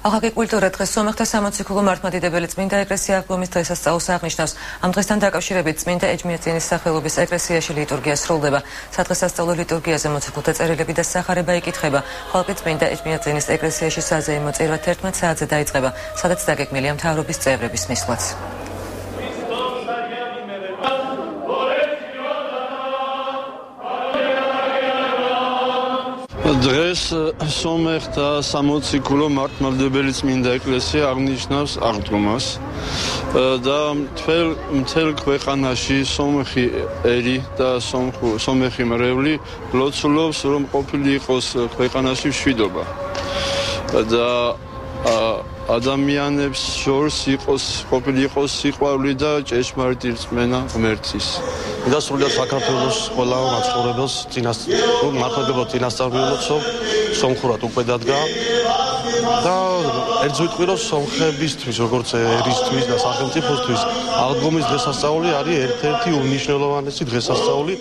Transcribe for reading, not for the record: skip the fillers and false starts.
ახალგაზრდა კულტურა დღეს სომეხთა სამოციქულო მართლმადიდებელი წმინდა ეკლესია აღდგომის დღესასწაულს აღნიშნავს. ამ დღესთან დაკავშირებით წმინდა ეჯმიածინის სახელობის ეკლესიაში ლიტურგია სრულდება. სადღესასწაულო ლიტურგიაზე მოციქულთა წერილები და სახარება იკითხება. ხოლო წმინდა ეჯმიածინის ეკლესიაში საზეიმო წირვა 11 საათზე დაიწყება, სადაც დაგეგმილია მთავრობის წევრების მისვლაც. დღეს სომეხთა სამოციქულო მართლმადიდებელი წმინდა ეკლესია აღნიშნავს აღდგომას და მთელ ქვეყანაში სომეხი ერი და სომეხი მრევლი ლოცულობს, რომ ყოფილი იყოს ქვეყანაში მშვიდობა და ადამიანებს შორს ყოფილი იყოს სიყვარული და ჭეშმარიტი რწმენა ღმერთის. დასრულდა საქართველოს ყველა მაცხოვრებელს მართლმადიდებლო წინასწარმეტყველო სომხურად უკვე დადგა და ერთს ვიტყვი, რომ სომხებისთვის, როგორც ერისთვის და სახელმწიფოსთვის აღდგომის დღესასწაული არის ერთ-ერთი უმნიშვნელოვანესი დღესასწაული.